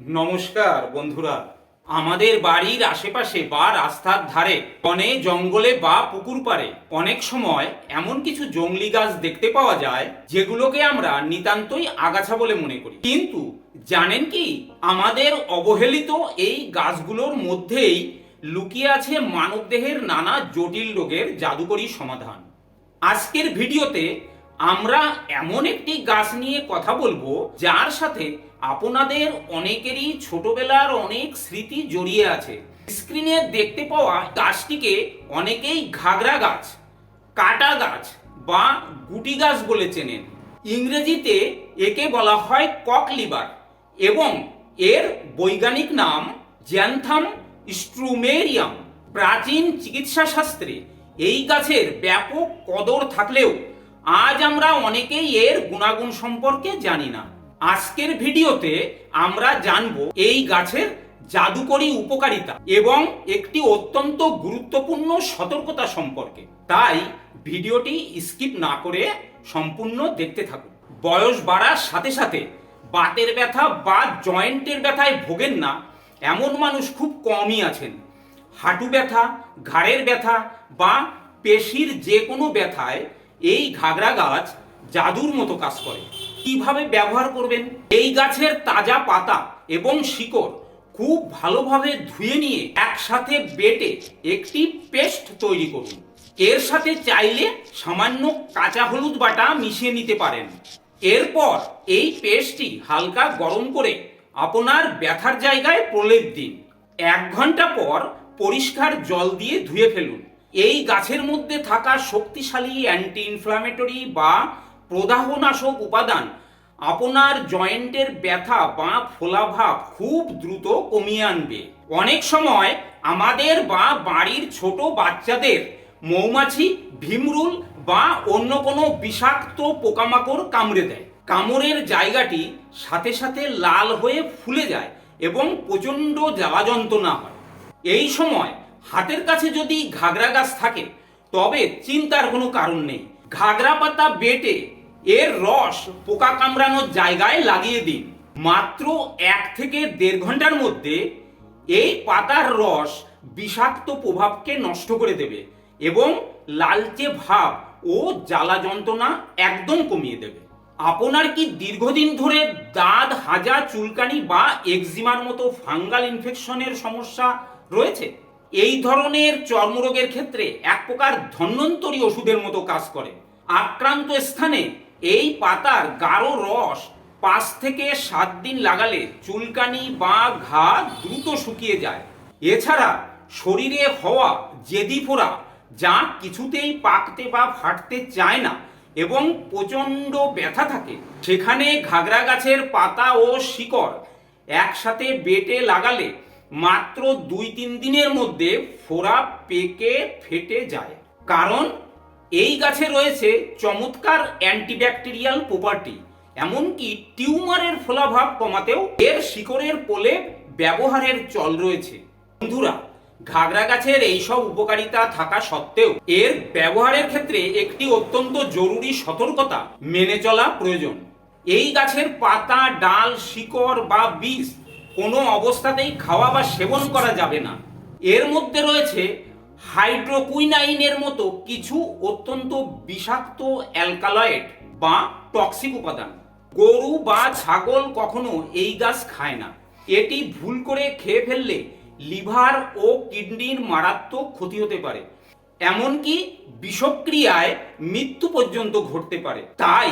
নমস্কার বন্ধুরা। আমাদের বাড়ির আশেপাশে বা রাস্তার ধারে বনে জঙ্গলে বা পুকুর পাড়ে অনেক সময় এমন কিছু জংলি গাছ দেখতে পাওয়া যায় যেগুলোকে আমরা নিতান্তই আগাছা বলে মনে করি, কিন্তু জানেন কি আমাদের অবহেলিত এই গাছগুলোর মধ্যেই লুকিয়ে আছে মানবদেহের নানা জটিল রোগের জাদুকরী সমাধান। আজকের ভিডিওতে আমরা এমন একটি গাছ নিয়ে কথা বলবো যার সাথে আপনাদের অনেকেরই ছোটবেলার অনেক স্মৃতি জড়িয়ে আছে। স্ক্রিনে দেখতে পাওয়া গাছটিকে অনেকেই ঘাগরা গাছ, কাটা গাছ বা গুটি গাছ বলে চেনেন। ইংরেজিতে একে বলা হয় কক লিভার এবং এর বৈজ্ঞানিক নাম জ্যানথাম স্ট্রুমেরিয়াম। প্রাচীন চিকিৎসা শাস্ত্রে এই গাছের ব্যাপক কদর থাকলেও আজ আমরা অনেকেই এর গুণাগুণ সম্পর্কে জানি না। আজকের ভিডিওতে আমরা জানবো এই গাছের জাদুকরী উপকারিতা এবং একটি অত্যন্ত গুরুত্বপূর্ণ সতর্কতা সম্পর্কে। তাই ভিডিওটি স্কিপ না করে সম্পূর্ণ দেখতে থাকুন। বয়স বাড়ার সাথে সাথে বাতের ব্যথা বা জয়েন্টের ব্যথায় ভোগেন না এমন মানুষ খুব কমই আছেন। হাঁটু ব্যথা, ঘাড়ের ব্যথা বা পেশির যে কোনো ব্যথায় এই ঘাগরা গাছ জাদুর মতো কাজ করে। কিভাবে ব্যবহার করবেন? এই গাছের তাজা পাতা এবং শিকড় খুব ভালোভাবে ধুয়ে নিয়ে একসাথে বেটে একটি পেস্ট তৈরি করুন। এর সাথে চাইলে সামান্য কাঁচা হলুদ বাটা মিশিয়ে নিতে পারেন। এরপর এই পেস্টটি হালকা গরম করে আপনার ব্যথার জায়গায় প্রলেপ দিন। 1 ঘন্টা পর পরিষ্কার জল দিয়ে ধুয়ে ফেলুন। এই গাছের মধ্যে থাকা শক্তিশালী অ্যান্টি ইনফ্ল্যামেটরি বা প্রদাহনাশক উপাদান আপনার জয়েন্টের ব্যথা বা ফোলাভাব খুব দ্রুত কমিয়ে আনবে। অনেক সময় আমাদের বা বাড়ির ছোট বাচ্চাদের মৌমাছি, ভিমরুল বা অন্য কোনো বিষাক্ত পোকামাকড় কামড়ে দেয়। কামড়ের জায়গাটি সাথে সাথে লাল হয়ে ফুলে যায় এবং প্রচণ্ড জ্বালা যন্ত্রণা হয়। এই সময় হাতের কাছে যদি ঘাগরা গাছ থাকে তবে চিন্তার কোনো কারণ নেই। ঘাগরা পাতা বেটে এর রস পোকা কামড়ানোর জায়গায় লাগিয়ে দিন। মাত্র 1 থেকে 1.5 ঘন্টার মধ্যে এই পাতার রস বিষাক্ত প্রভাবকে নষ্ট করে দেবে এবং লালচে ভাব ও জ্বালা যন্ত্রণা একদম কমিয়ে দেবে। আপনার কি দীর্ঘদিন ধরে দাঁত, হাজা, চুলকানি বা একজিমার মতো ফাঙ্গাল ইনফেকশনের সমস্যা রয়েছে? এই ধরনের চর্মরোগের ক্ষেত্রে এক প্রকার ধন্বন্তরী ওষুধের মতো কাজ করে। আক্রান্ত স্থানে এই পাতার গাঢ় রস 5 থেকে 7 দিন লাগালে চুলকানি বা ঘা দ্রুত শুকিয়ে যায়। এছাড়া শরীরে হওয়া জেদি ফোড়া যা কিছুতেই পাকতে বা ফাটতে চায় না এবং প্রচণ্ড ব্যথা থাকে, সেখানে ঘাগরা গাছের পাতা ও শিকড় একসাথে বেটে লাগালে মাত্র 2-3 দিনের মধ্যে ফোড়া পেকে ফেটে যায়। কারণ এই গাছে রয়েছে চমৎকার অ্যান্টিব্যাকটেরিয়াল প্রপার্টি। এমনকি টিউমারের ফোলাভাব কমাতেও এর শিকড়ের প্রলেপ ব্যবহারের চল রয়েছে। বন্ধুরা, ঘাগরা গাছের এইসব উপকারিতা থাকা সত্ত্বেও এর ব্যবহারের ক্ষেত্রে একটি অত্যন্ত জরুরি সতর্কতা মেনে চলা প্রয়োজন। এই গাছের পাতা, ডাল, শিকড় বা বীজ কোনো অবস্থাতেই খাওয়া বা সেবন করা যাবে না। এর মধ্যে রয়েছে হাইড্রোকুইনাইনের মতো কিছু অত্যন্ত বিষাক্ত অ্যালকালয়েড বা টক্সিক উপাদান। গরু বা ছাগল কখনো এই গাছ খায় না। এটি ভুল করে খেয়ে ফেললে লিভার ও কিডনির মারাত্মক ক্ষতি হতে পারে, এমনকি বিষক্রিয়ায় মৃত্যু পর্যন্ত ঘটতে পারে। তাই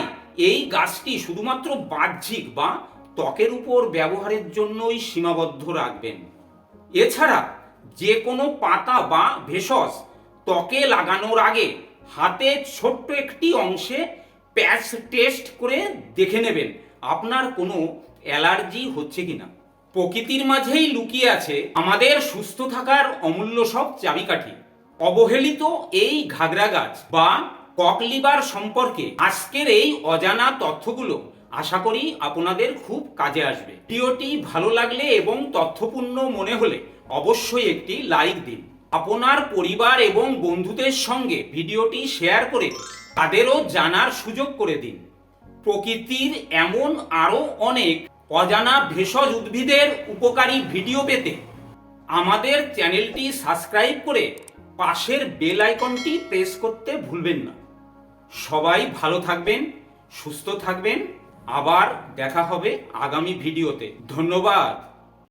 এই গাছটি শুধুমাত্র বাহ্যিক বা ত্বকের উপর ব্যবহারের জন্যই সীমাবদ্ধ রাখবেন। এছাড়া যে কোনো পাতা বা ভেষজ ত্বকে লাগানোর আগে হাতে ছোট্ট একটি অংশে প্যাচ টেস্ট করে দেখে নেবেন আপনার কোনো অ্যালার্জি হচ্ছে কিনা। প্রকৃতির মাঝেই লুকিয়ে আছে আমাদের সুস্থ থাকার অমূল্য সব চাবিকাঠি। অবহেলিত এই ঘাগরা গাছ বা কক লিভার সম্পর্কে আজকের এই অজানা তথ্যগুলো আশা করি আপনাদের খুব কাজে আসবে। ভিডিওটি ভালো লাগলে এবং তথ্যপূর্ণ মনে হলে অবশ্যই একটি লাইক দিন। আপনার পরিবার এবং বন্ধুদের সঙ্গে ভিডিওটি শেয়ার করে তাদেরও জানার সুযোগ করে দিন। প্রকৃতির এমন আরও অনেক অজানা ভেষজ উদ্ভিদের উপকারী ভিডিও পেতে আমাদের চ্যানেলটি সাবস্ক্রাইব করে পাশের বেল আইকনটি প্রেস করতে ভুলবেন না। সবাই ভালো থাকবেন, সুস্থ থাকবেন। আবার দেখা হবে আগামী ভিডিওতে। ধন্যবাদ।